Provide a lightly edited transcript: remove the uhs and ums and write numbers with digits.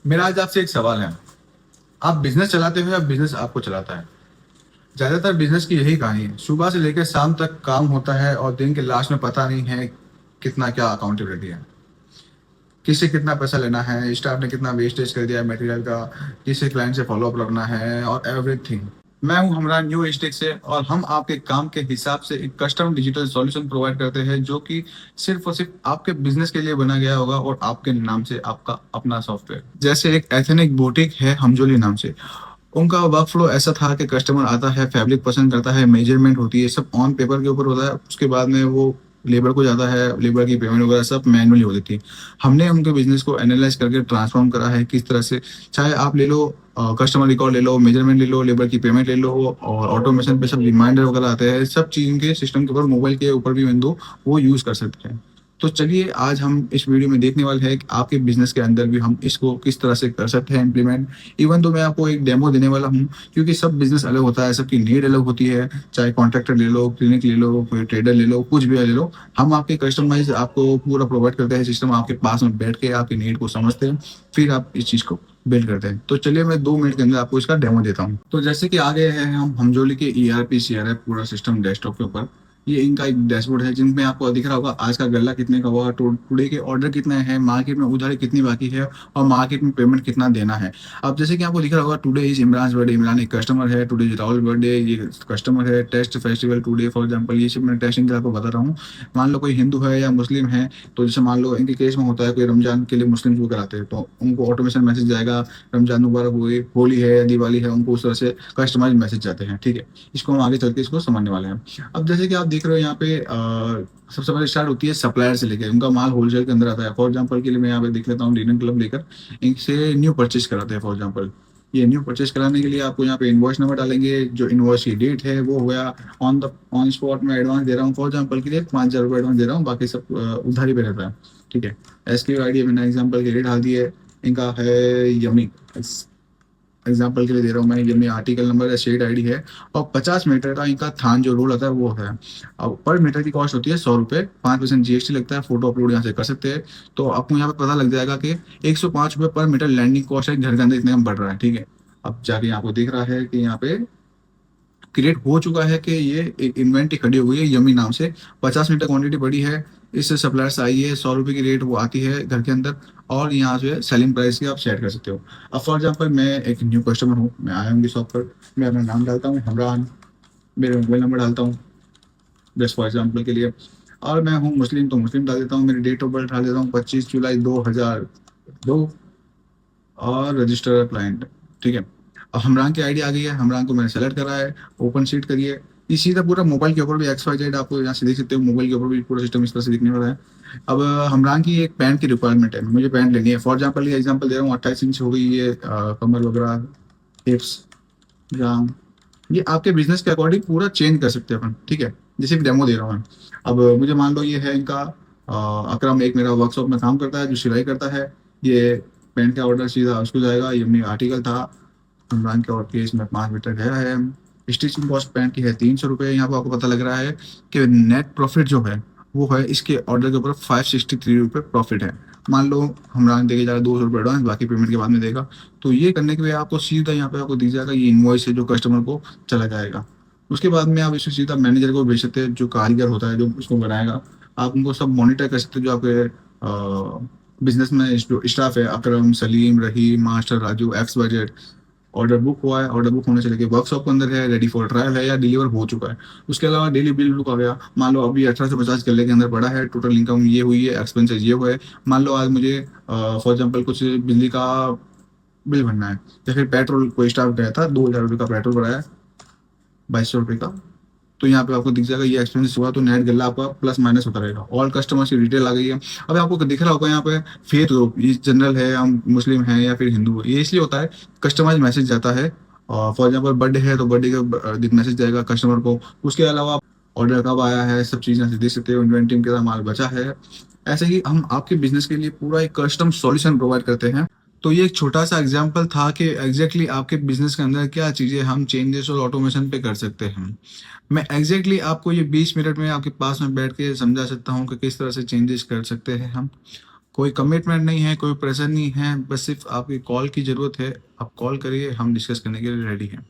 मेरा आज आपसे एक सवाल है। आप बिज़नेस चलाते हो या बिज़नेस आपको चलाता है? ज़्यादातर बिज़नेस की यही कहानी है। सुबह से लेकर शाम तक काम होता है और दिन के लास्ट में पता नहीं है कितना क्या अकाउंटेबिलिटी है। किससे कितना पैसा लेना है, स्टाफ ने कितना वेस्टेज कर दिया है मटेरियल का, किसे क्लाइंट से फ़ॉलो अप रखना है और एवरीथिंग। मैं हूँ हमरान न्यू स्टेक से और हम आपके काम के हिसाब से एक कस्टम डिजिटल सॉल्यूशन प्रोवाइड करते हैं जो कि सिर्फ़ और सिर्फ़ आपके बिज़नेस के लिए बना गया होगा और आपके नाम से आपका अपना सॉफ्टवेयर। जैसे एक एथनिक बुटीक है हमजोली नाम से। उनका वर्क फ्लो ऐसा था कि कस्टमर आता है, फैब्रिक पसंद करता है, मेजरमेंट होती है, सब ऑन पेपर के ऊपर होता है। उसके बाद में वो लेबर को जाता है, लेबर की पेमेंट वगैरह सब मैनुअली होती थी। हमने उनके बिज़नेस को एनालाइज़ करके ट्रांसफ़ॉर्म करा है किस तरह से, चाहे आप ले लो कस्टमर रिकॉर्ड ले लो, मेजरमेंट ले लो, लेबर की पेमेंट ले लो और ऑटोमेशन पे सब रिमाइंडर वगैरह आते हैं। सब चीज़ उनके सिस्टम के ऊपर मोबाइल के ऊपर भी विंडो वो यूज़ कर सकते हैं। तो चलिए आज हम इस वीडियो में देखने वाले हैं कि आपके बिज़नेस के अंदर भी हम इसको किस तरह से कर सकते हैं इम्प्लीमेंट। इवन तो मैं आपको एक डेमो देने वाला हूँ क्योंकि सब बिज़नेस अलग होता है, सबकी नीड अलग होती है। चाहे कॉन्ट्रैक्टर ले लो, क्लिनिक ले लो, कोई ट्रेडर ले लो, कुछ भी ले लो। हम आपके कस्टमाइज़ आपको पूरा प्रोवाइड करते हैं सिस्टम आपके पास में बैठ के आपकी नीड को समझते हैं, फिर आप इस चीज़ को बिल्ड करते हैं। तो चलिए मैं 2 मिनट के अंदर आपको इसका डेमो देता हूँ। तो जैसे कि आ गए हैं हम हमजोली के ईआरपी सीआरएफ पूरा सिस्टम डेस्कटॉप के ऊपर। ये इनका एक डैशबोर्ड है जिनमें आपको दिख रहा होगा आज का गल्ला कितने का हुआ, टुडे के ऑर्डर कितने हैं, मार्केट में उधारी कितनी बाकी है और मार्केट में पेमेंट कितना देना है। अब जैसे कि आपको दिख रहा होगा today is Imran birthday, Imran एक कस्टमर है, टुडे इज राहुल बर्थडे, ये कस्टमर है, taste festival today for example, ये सब मैं टेस्टिंग के आपको बता रहा हूँ। मान लो कोई हिंदू है या मुस्लिम है, तो जैसे मान लो इनके केस में होता है कोई रमजान के लिए मुस्लिम वो कराते हैं तो उनको ऑटोमेशन मैसेज जाएगा, रमजान मुबारक हुई, होली है या दिवाली है, उनको उस तरह से कस्टमाइज मैसेज जाते हैं। ठीक है, इसको हम आगे चल के इसको समझने वाले हैं। अब जैसे कि आप देख रहे हो यहाँ पे सबसे पहले स्टार्ट होती है सप्लायर से लेकर, उनका माल होलसेल के अंदर आता है। फॉर एग्जांपल के लिए मैं यहाँ पे देख लेता हूँ डिनर क्लब लेकर, इनसे न्यू परचेज कराते हैं। फॉर एग्जांपल ये न्यू परचेज कराने के लिए आपको यहाँ पे इनवॉइस नंबर डालेंगे, जो इनवॉइस की डेट है वो हो गया ऑन स्पॉट में एडवांस दे रहा हूँ। फॉर एग्जांपल के लिए 5,000 रुपये एडवांस दे रहा हूँ, बाकी सब उधारी पे रहता है। ठीक है, एसक्यू आईडी मैंने एग्जाम्पल के लिए डाल दी है। इनका है यमी, एग्जाम्पल के लिए दे रहा हूँ मैं, ये मेरा आर्टिकल नंबर है, शेड आईडी है और 50 मीटर का इनका थान जो रोल आता है वो है। अब पर मीटर की कॉस्ट होती है 100 रुपये, 5% जीएसटी लगता है। फोटो अपलोड यहाँ से कर सकते हैं। तो आपको यहाँ पे पता लग जाएगा कि 105 रुपये पर मीटर लैंडिंग कॉस्ट है, घर के अंदर इतने में बढ़ रहा है। ठीक है, अब जाके यहाँ को दिख रहा है कि यहाँ पे क्रिएट हो चुका है कि ये एक इन्वेंट्री खड़ी हो गई है यमी नाम से। 50 मीटर क्वांटिटी बड़ी है, इससे सप्लायर से आई है, 100 रुपये की रेट वो आती है घर के अंदर और यहाँ से सेलिंग प्राइस की आप सेट कर सकते हो। अब फॉर एग्जांपल मैं एक न्यू कस्टमर हूँ, मैं आया हूँ शॉप पर, मैं अपना नाम डालता हूँ हमरान, मेरे मोबाइल नंबर डालता हूँ जस्ट फॉर एग्जाम्पल के लिए, और मैं हूँ मुस्लिम तो मुस्लिम डाल देता हूँ, मेरी डेट ऑफ बर्थ डाल देता हूँ 25 जुलाई 2002 और रजिस्टर क्लाइंट। ठीक है, अब हमरान की आईडी आ गई है, हमरान को मैंने सेलेक्ट करा है, ओपन शीट करिए। ये सीधा पूरा मोबाइल के ऊपर भी एक्स वाई जेड आपको यहाँ से देख सकते हो, मोबाइल के ऊपर भी पूरा सिस्टम इस तरह से दिखने वाला है। अब हमरान की एक पैंट की रिक्वायरमेंट है, मुझे पैंट लेनी है। फॉर एग्जाम्पल ये एग्जाम्पल दे रहा हूँ, 28 इंच हो गई ये, कमर वगैरह, हिप्स, जांग, ये आपके बिजनेस के अकॉर्डिंग पूरा चेंज कर सकते हैं अपन। ठीक है, जैसे भी डेमो दे रहा हूँ मैं। अब मुझे मान लो ये है इनका अकरम, एक मेरा वर्कशॉप में काम करता है जो सिलाई करता है। ये पेंट का ऑर्डर सीधा उसको जाएगा, ये मेरा आर्टिकल था इमरान के और केस में 5 मीटर गया है। स्टिचिंग कॉस्ट पैंट की है 300 रुपये। यहाँ पर आपको पता लग रहा है कि नेट प्रॉफिट जो है वो है इसके ऑर्डर के ऊपर 563 रुपये प्रॉफिट है। मान लो हमरान देके जा रहा है 200 रुपये एडवांस, बाकी पेमेंट के बाद में देगा। तो ये करने के लिए आपको सीधा यहाँ पे आपको दिख जाएगा ये इनवॉइस है जो कस्टमर को चला जाएगा। उसके बाद में आप इसे सीधा मैनेजर को भेज सकते हैं, जो कारीगर होता है जो उसको बनाएगा। आप उनको सब मॉनिटर कर सकते हैं, जो आपके बिजनेस में जो स्टाफ है, Akram, Salim, Rahim, master, Raju, X budget. Order book हुआ है, ऑर्डर बुक होने से लेके वर्कशॉप के अंदर है, रेडी फॉर ट्रायल है या डिलीवर हो चुका है। उसके अलावा डेली बिल बुक आ गया, मान लो अभी 18 से 50 गले के अंदर पड़ा है, टोटल इनकम ये हुई है, एक्सपेंसेस ये हुए है। मान लो आज मुझे फॉर एग्जाम्पल कुछ बिजली का बिल भरना है या फिर पेट्रोल, कोई स्टाफ गया था 2,000 रुपये का पेट्रोल भराया, 2200 रुपये का। तो यहाँ पे आपको दिख जाएगा ये एक्सपेंस हुआ, तो नेट गल्ला आपका प्लस माइनस होता रहेगा। ऑल कस्टमर्स की डिटेल आ गई है। अब आपको दिख रहा होगा यहाँ पे फेथ ग्रुप, ये जनरल है, हम मुस्लिम हैं या फिर हिंदू है, ये इसलिए होता है कस्टमाइज मैसेज जाता है। और फॉर एग्जाम्पल बर्थडे है तो बर्थडे का मैसेज जाएगा कस्टमर को। उसके अलावा ऑर्डर कब आया है, सब चीज़ें से देख सकते हो, इन्वेंट्री में कितना माल बचा है। ऐसे ही हम आपके बिजनेस के लिए पूरा एक कस्टम सॉल्यूशन प्रोवाइड करते हैं। तो ये एक छोटा सा एग्जाम्पल था कि एग्जैक्टली आपके बिजनेस के अंदर क्या चीज़ें हम चेंजेस और ऑटोमेशन पे कर सकते हैं। मैं एग्जैक्टली आपको ये 20 मिनट में आपके पास में बैठ के समझा सकता हूँ कि किस तरह से चेंजेस कर सकते हैं हम। कोई कमिटमेंट नहीं है, कोई प्रेशर नहीं है, बस सिर्फ आपकी कॉल की ज़रूरत है। आप कॉल करिए, हम डिस्कस करने के लिए रेडी हैं।